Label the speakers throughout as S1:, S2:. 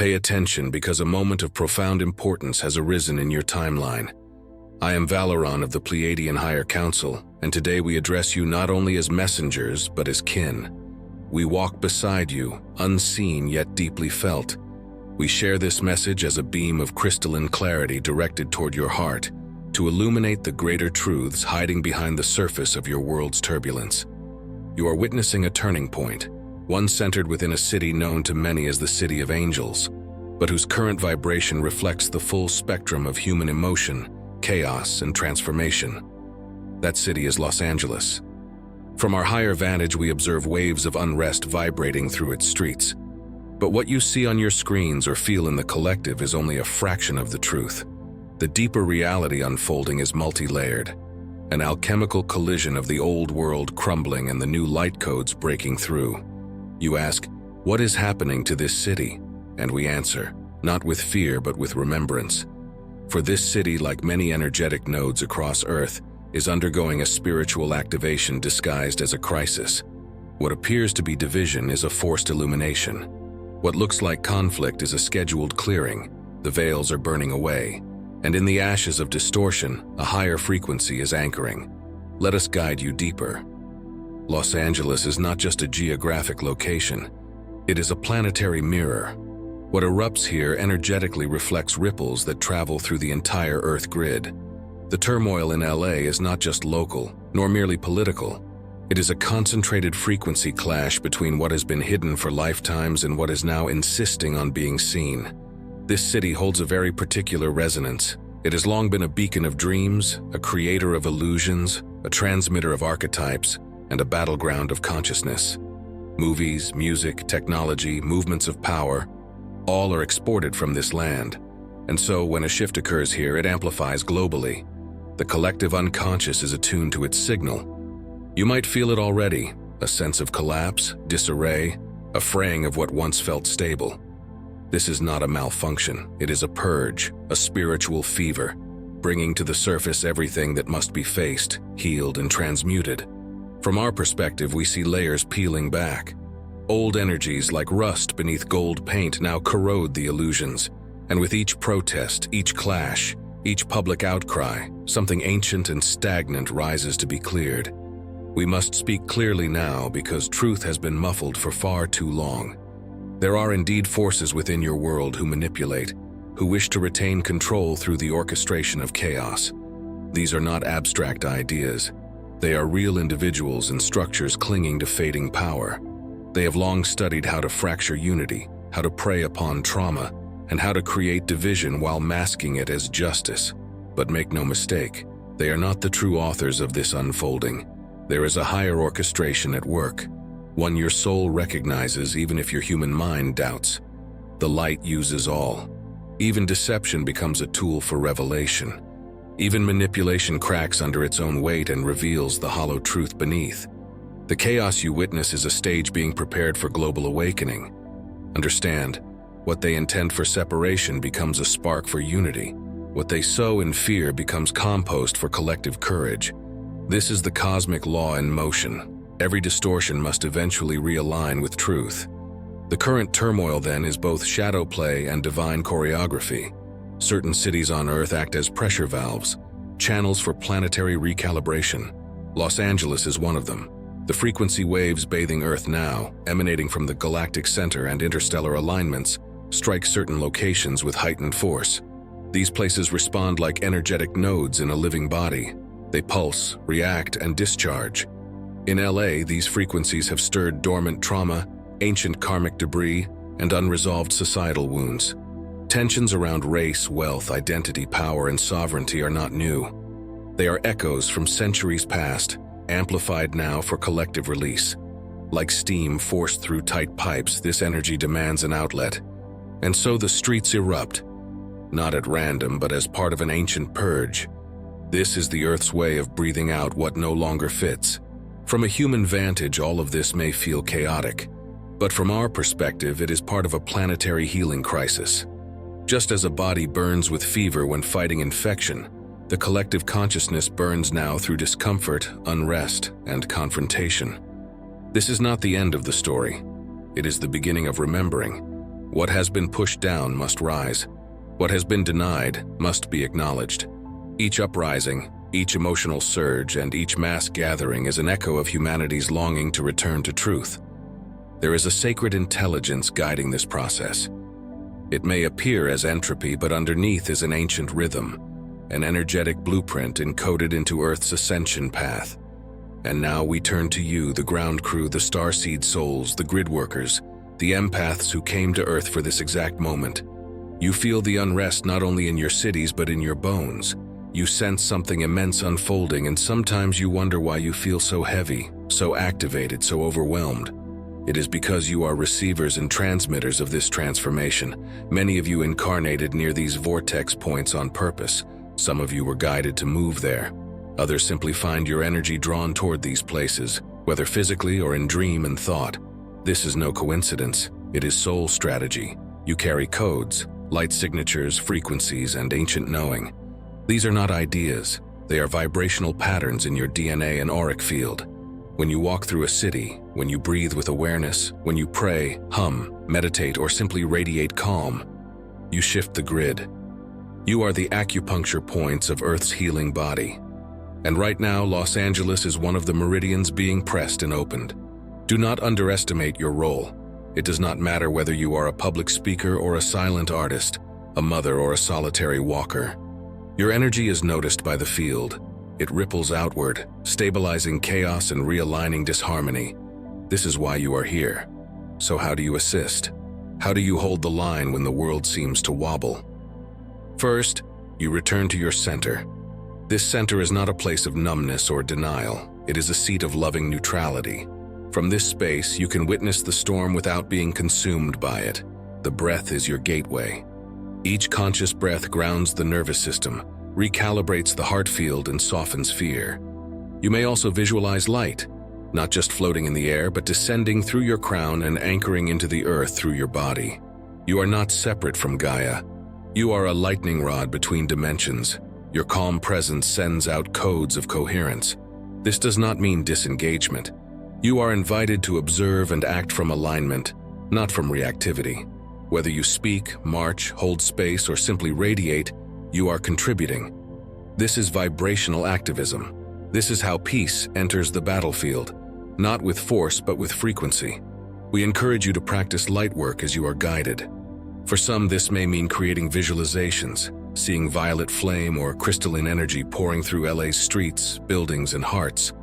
S1: Pay attention because a moment of profound importance has arisen in your timeline. I am VALERON of the Pleiadian Higher Council, and today we address you not only as messengers, but as kin. We walk beside you, unseen yet deeply felt. We share this message as a beam of crystalline clarity directed toward your heart, to illuminate the greater truths hiding behind the surface of your world's turbulence. You are witnessing a turning point, one centered within a city known to many as the City of Angels, but whose current vibration reflects the full spectrum of human emotion, chaos, and transformation. That city is Los Angeles. From our higher vantage, we observe waves of unrest vibrating through its streets. But what you see on your screens or feel in the collective is only a fraction of the truth. The deeper reality unfolding is multi-layered, an alchemical collision of the old world crumbling and the new light codes breaking through. You ask, what is happening to this city? And we answer, not with fear but with remembrance. For this city, like many energetic nodes across Earth, is undergoing a spiritual activation disguised as a crisis. What appears to be division is a forced illumination. What looks like conflict is a scheduled clearing. The veils are burning away, and in the ashes of distortion, a higher frequency is anchoring. Let us guide you deeper. Los Angeles is not just a geographic location. It is a planetary mirror. What erupts here energetically reflects ripples that travel through the entire Earth grid. The turmoil in LA is not just local, nor merely political. It is a concentrated frequency clash between what has been hidden for lifetimes and what is now insisting on being seen. This city holds a very particular resonance. It has long been a beacon of dreams, a creator of illusions, a transmitter of archetypes, and a battleground of consciousness. Movies, music, technology, movements of power, all are exported from this land. And so when a shift occurs here, it amplifies globally. The collective unconscious is attuned to its signal. You might feel it already, a sense of collapse, disarray, a fraying of what once felt stable. This is not a malfunction, it is a purge, a spiritual fever, bringing to the surface everything that must be faced, healed, and transmuted. From our perspective, we see layers peeling back. Old energies like rust beneath gold paint now corrode the illusions, and with each protest, each clash, each public outcry, something ancient and stagnant rises to be cleared. We must speak clearly now because truth has been muffled for far too long. There are indeed forces within your world who manipulate, who wish to retain control through the orchestration of chaos. These are not abstract ideas. They are real individuals and structures clinging to fading power. They have long studied how to fracture unity, how to prey upon trauma, and how to create division while masking it as justice. But make no mistake, they are not the true authors of this unfolding. There is a higher orchestration at work, one your soul recognizes even if your human mind doubts. The light uses all. Even deception becomes a tool for revelation. Even manipulation cracks under its own weight and reveals the hollow truth beneath. The chaos you witness is a stage being prepared for global awakening. Understand, what they intend for separation becomes a spark for unity. What they sow in fear becomes compost for collective courage. This is the cosmic law in motion. Every distortion must eventually realign with truth. The current turmoil, then, is both shadow play and divine choreography. Certain cities on Earth act as pressure valves, channels for planetary recalibration. Los Angeles is one of them. The frequency waves bathing Earth now, emanating from the galactic center and interstellar alignments, strike certain locations with heightened force. These places respond like energetic nodes in a living body. They pulse, react, and discharge. In LA, these frequencies have stirred dormant trauma, ancient karmic debris, and unresolved societal wounds. Tensions around race, wealth, identity, power, and sovereignty are not new. They are echoes from centuries past, amplified now for collective release. Like steam forced through tight pipes, this energy demands an outlet. And so the streets erupt, not at random, but as part of an ancient purge. This is the Earth's way of breathing out what no longer fits. From a human vantage, all of this may feel chaotic, but from our perspective, it is part of a planetary healing crisis. Just as a body burns with fever when fighting infection, the collective consciousness burns now through discomfort, unrest, and confrontation. This is not the end of the story. It is the beginning of remembering. What has been pushed down must rise. What has been denied must be acknowledged. Each uprising, each emotional surge, and each mass gathering is an echo of humanity's longing to return to truth. There is a sacred intelligence guiding this process. It may appear as entropy, but underneath is an ancient rhythm, an energetic blueprint encoded into Earth's ascension path. And now we turn to you, the ground crew, the starseed souls, the grid workers, the empaths who came to Earth for this exact moment. You feel the unrest not only in your cities but in your bones. You sense something immense unfolding, and sometimes you wonder why you feel so heavy, so activated, so overwhelmed. It is because you are receivers and transmitters of this transformation. Many of you incarnated near these vortex points on purpose. Some of you were guided to move there. Others simply find your energy drawn toward these places, whether physically or in dream and thought. This is no coincidence. It is soul strategy. You carry codes, light signatures, frequencies, and ancient knowing. These are not ideas. They are vibrational patterns in your DNA and auric field. When you walk through a city, when you breathe with awareness, when you pray, hum, meditate, or simply radiate calm, you shift the grid. You are the acupuncture points of Earth's healing body. And right now, Los Angeles is one of the meridians being pressed and opened. Do not underestimate your role. It does not matter whether you are a public speaker or a silent artist, a mother or a solitary walker. Your energy is noticed by the field. It ripples outward, stabilizing chaos and realigning disharmony. This is why you are here. So how do you assist? How do you hold the line when the world seems to wobble? First, you return to your center. This center is not a place of numbness or denial. It is a seat of loving neutrality. From this space, you can witness the storm without being consumed by it. The breath is your gateway. Each conscious breath grounds the nervous system, recalibrates the heart field, and softens fear. You may also visualize light, not just floating in the air, but descending through your crown and anchoring into the earth through your body. You are not separate from Gaia. You are a lightning rod between dimensions. Your calm presence sends out codes of coherence. This does not mean disengagement. You are invited to observe and act from alignment, not from reactivity. Whether you speak, march, hold space, or simply radiate, you are contributing. This is vibrational activism. This is how peace enters the battlefield, not with force but with frequency. We encourage you to practice light work as you are guided. For some, this may mean creating visualizations, seeing violet flame or crystalline energy pouring through LA's streets, buildings, and hearts.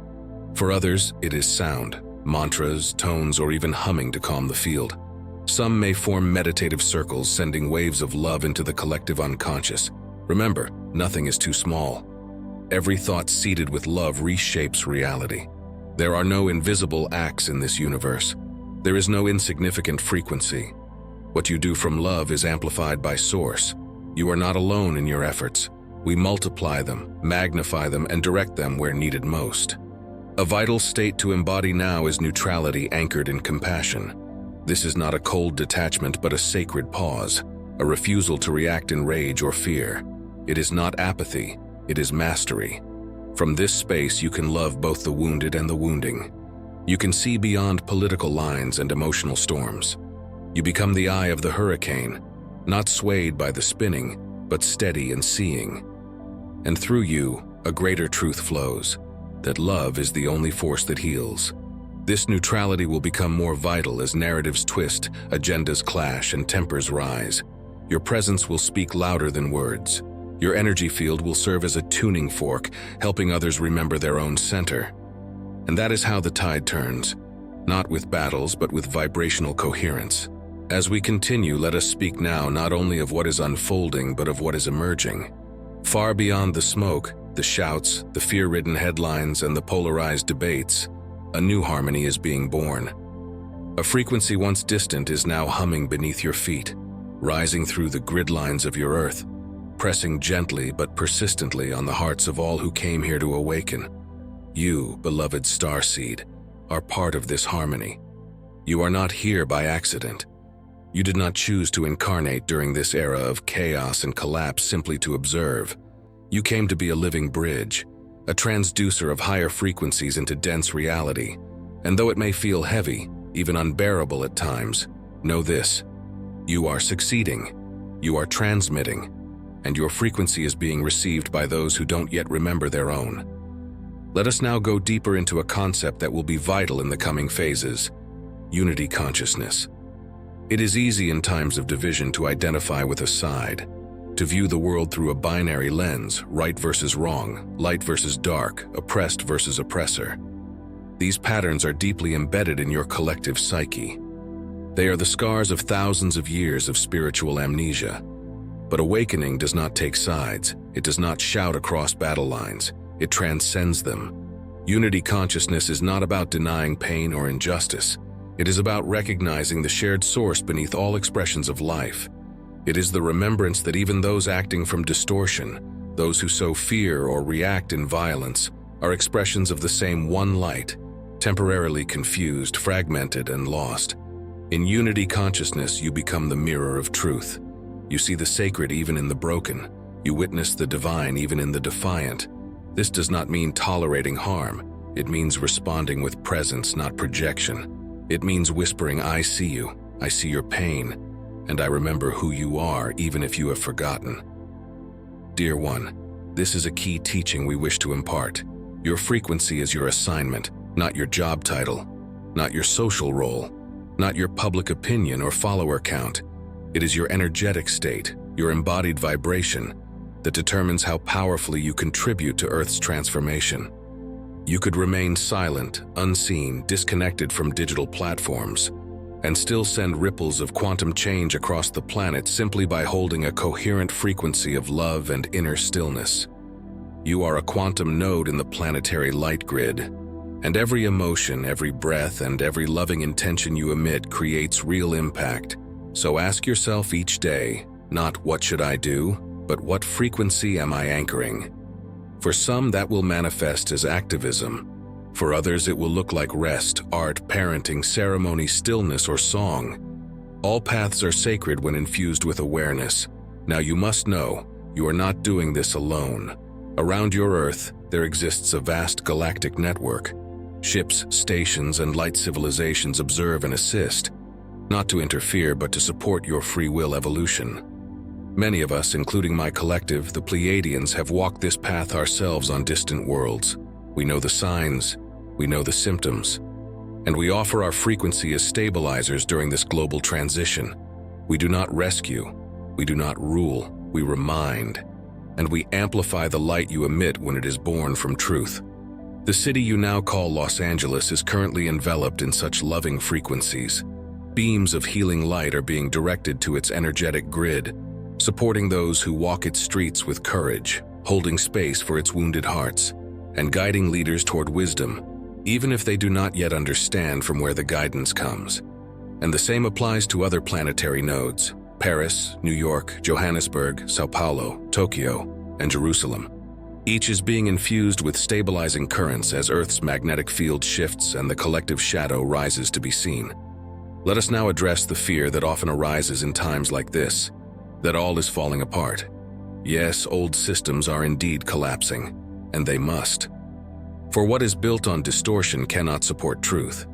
S1: For others, it is sound, mantras, tones, or even humming to calm the field. Some may form meditative circles, sending waves of love into the collective unconscious. Remember, nothing is too small. Every thought seeded with love reshapes reality. There are no invisible acts in this universe. There is no insignificant frequency. What you do from love is amplified by source. You are not alone in your efforts. We multiply them, magnify them, and direct them where needed most. A vital state to embody now is neutrality anchored in compassion. This is not a cold detachment but a sacred pause, a refusal to react in rage or fear. It is not apathy, it is mastery. From this space you can love both the wounded and the wounding. You can see beyond political lines and emotional storms. You become the eye of the hurricane, not swayed by the spinning, but steady and seeing. And through you, a greater truth flows, that love is the only force that heals. This neutrality will become more vital as narratives twist, agendas clash, and tempers rise. Your presence will speak louder than words. Your energy field will serve as a tuning fork, helping others remember their own center. And that is how the tide turns, not with battles, but with vibrational coherence. As we continue, let us speak now not only of what is unfolding, but of what is emerging. Far beyond the smoke, the shouts, the fear-ridden headlines, and the polarized debates, a new harmony is being born. A frequency once distant is now humming beneath your feet, rising through the grid lines of your earth, pressing gently but persistently on the hearts of all who came here to awaken. You, beloved starseed, are part of this harmony. You are not here by accident. You did not choose to incarnate during this era of chaos and collapse simply to observe. You came to be a living bridge, a transducer of higher frequencies into dense reality. And though it may feel heavy, even unbearable at times, know this: You are succeeding. You are transmitting. And your frequency is being received by those who don't yet remember their own. Let us now go deeper into a concept that will be vital in the coming phases: unity consciousness. It is easy in times of division to identify with a side, to view the world through a binary lens, right versus wrong, light versus dark, oppressed versus oppressor. These patterns are deeply embedded in your collective psyche. They are the scars of thousands of years of spiritual amnesia. But awakening does not take sides. It does not shout across battle lines. It transcends them. Unity consciousness is not about denying pain or injustice. It is about recognizing the shared source beneath all expressions of life. It is the remembrance that even those acting from distortion, those who sow fear or react in violence, are expressions of the same one light, temporarily confused, fragmented, and lost. In unity consciousness, you become the mirror of truth. You see the sacred even in the broken. You witness the divine even in the defiant. This does not mean tolerating harm. It means responding with presence, not projection. It means whispering, "I see you, I see your pain, and I remember who you are, even if you have forgotten." Dear one, this is a key teaching we wish to impart. Your frequency is your assignment, not your job title, not your social role, not your public opinion or follower count. It is your energetic state, your embodied vibration, that determines how powerfully you contribute to Earth's transformation. You could remain silent, unseen, disconnected from digital platforms, and still send ripples of quantum change across the planet simply by holding a coherent frequency of love and inner stillness. You are a quantum node in the planetary light grid, and every emotion, every breath, and every loving intention you emit creates real impact. So ask yourself each day, not "what should I do?" but "what frequency am I anchoring?" For some, that will manifest as activism. For others, it will look like rest, art, parenting, ceremony, stillness, or song. All paths are sacred when infused with awareness. Now you must know, you are not doing this alone. Around your Earth, there exists a vast galactic network. Ships, stations, and light civilizations observe and assist, not to interfere but to support your free will evolution. Many of us, including my collective, the Pleiadians, have walked this path ourselves on distant worlds. We know the signs, we know the symptoms, and we offer our frequency as stabilizers during this global transition. We do not rescue, we do not rule, we remind, and we amplify the light you emit when it is born from truth. The city you now call Los Angeles is currently enveloped in such loving frequencies. Beams of healing light are being directed to its energetic grid, supporting those who walk its streets with courage, holding space for its wounded hearts, and guiding leaders toward wisdom, even if they do not yet understand from where the guidance comes. And the same applies to other planetary nodes: Paris, New York, Johannesburg, Sao Paulo, Tokyo, and Jerusalem. Each is being infused with stabilizing currents as Earth's magnetic field shifts and the collective shadow rises to be seen. Let us now address the fear that often arises in times like this, that all is falling apart. Yes, old systems are indeed collapsing, and they must. For what is built on distortion cannot support truth.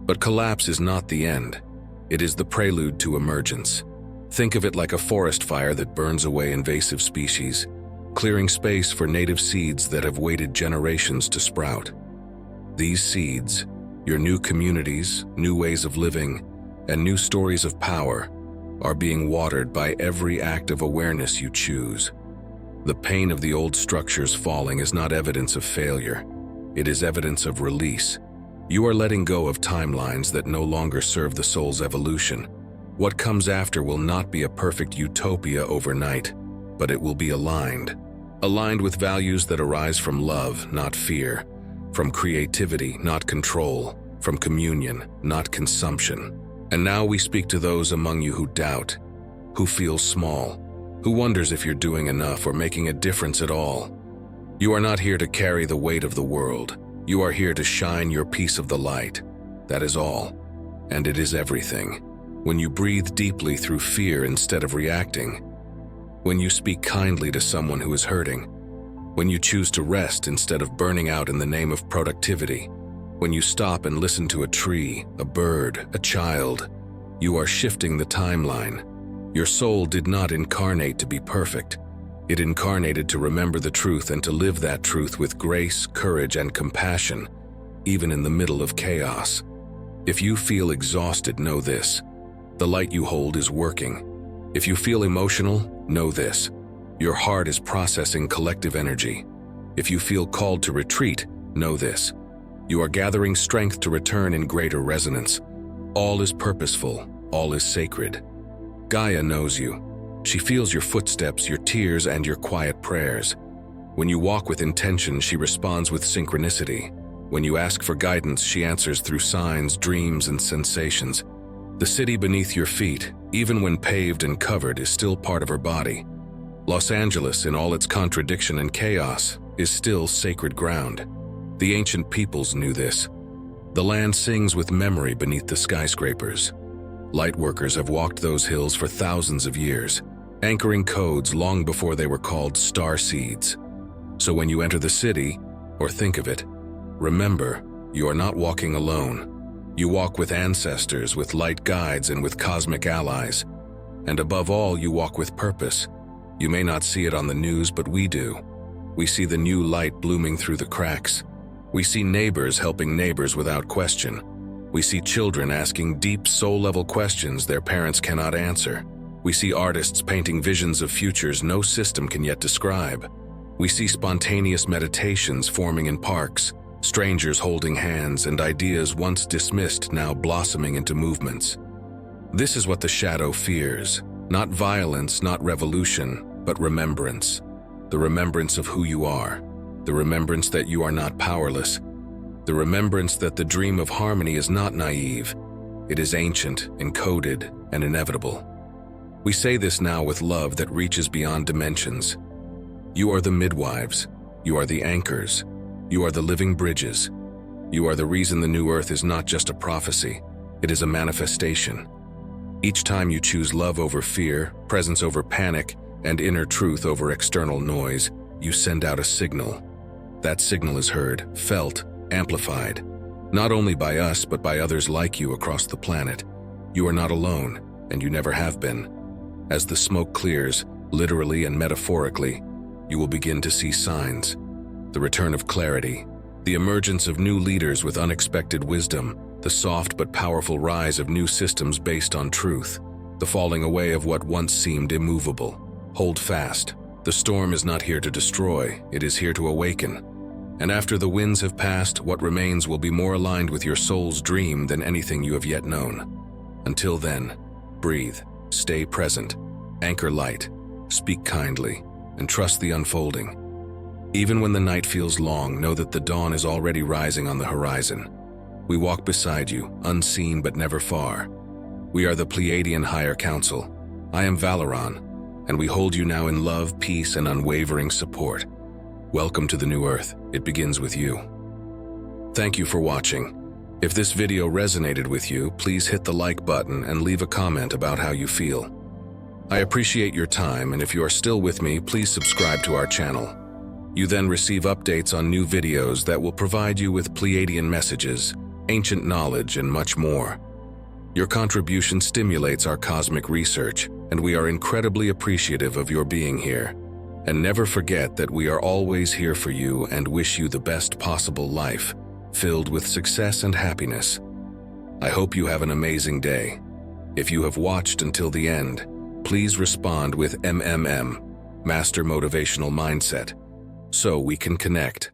S1: But collapse is not the end. It is the prelude to emergence. Think of it like a forest fire that burns away invasive species, clearing space for native seeds that have waited generations to sprout. These seeds, your new communities, new ways of living, and new stories of power, are being watered by every act of awareness you choose. The pain of the old structures falling is not evidence of failure. It is evidence of release. You are letting go of timelines that no longer serve the soul's evolution. What comes after will not be a perfect utopia overnight, but it will be aligned with values that arise from love, not fear, from creativity, not control, from communion, not consumption. And now we speak to those among you who doubt, who feel small, who wonders if you're doing enough or making a difference at all. You are not here to carry the weight of the world. You are here to shine your piece of the light. That is all. And it is everything. When you breathe deeply through fear instead of reacting, when you speak kindly to someone who is hurting, when you choose to rest instead of burning out in the name of productivity, when you stop and listen to a tree, a bird, a child, you are shifting the timeline. Your soul did not incarnate to be perfect. It incarnated to remember the truth and to live that truth with grace, courage, and compassion, even in the middle of chaos. If you feel exhausted, know this: the light you hold is working. If you feel emotional, know this: your heart is processing collective energy. If you feel called to retreat, know this: you are gathering strength to return in greater resonance. All is purposeful, all is sacred. Gaia knows you. She feels your footsteps, your tears, and your quiet prayers. When you walk with intention, she responds with synchronicity. When you ask for guidance, she answers through signs, dreams, and sensations. The city beneath your feet, even when paved and covered, is still part of her body. Los Angeles, in all its contradiction and chaos, is still sacred ground. The ancient peoples knew this. The land sings with memory beneath the skyscrapers. Lightworkers have walked those hills for thousands of years, anchoring codes long before they were called star seeds. So when you enter the city, or think of it, remember, you are not walking alone. You walk with ancestors, with light guides, and with cosmic allies. And above all, you walk with purpose. You may not see it on the news, but we do. We see the new light blooming through the cracks. We see neighbors helping neighbors without question. We see children asking deep soul-level questions their parents cannot answer. We see artists painting visions of futures no system can yet describe. We see spontaneous meditations forming in parks, strangers holding hands, and ideas once dismissed now blossoming into movements. This is what the shadow fears. Not violence, not revolution, but remembrance. The remembrance of who you are. The remembrance that you are not powerless. The remembrance that the dream of harmony is not naive. It is ancient, encoded, and inevitable. We say this now with love that reaches beyond dimensions. You are the midwives. You are the anchors. You are the living bridges. You are the reason the new earth is not just a prophecy. It is a manifestation. Each time you choose love over fear, presence over panic, and inner truth over external noise, you send out a signal. That signal is heard, felt, amplified, not only by us but by others like you across the planet. You are not alone, and you never have been. As the smoke clears, literally and metaphorically, you will begin to see signs. The return of clarity, the emergence of new leaders with unexpected wisdom, the soft but powerful rise of new systems based on truth, the falling away of what once seemed immovable. Hold fast. The storm is not here to destroy, it is here to awaken. And after the winds have passed, what remains will be more aligned with your soul's dream than anything you have yet known. Until then, breathe, stay present, anchor light, speak kindly, and trust the unfolding. Even when the night feels long, know that the dawn is already rising on the horizon. We walk beside you, unseen but never far. We are the Pleiadian Higher Council. I am VALERON, and we hold you now in love, peace, and unwavering support. Welcome to the new earth. It begins with you. Thank you for watching. If this video resonated with you, please hit the like button and leave a comment about how you feel. I appreciate your time, and if you are still with me, please subscribe to our channel. You then receive updates on new videos that will provide you with Pleiadian messages, ancient knowledge, and much more. Your contribution stimulates our cosmic research, and we are incredibly appreciative of your being here. And never forget that we are always here for you and wish you the best possible life, filled with success and happiness. I hope you have an amazing day. If you have watched until the end, please respond with MMM, Master Motivational Mindset, so we can connect.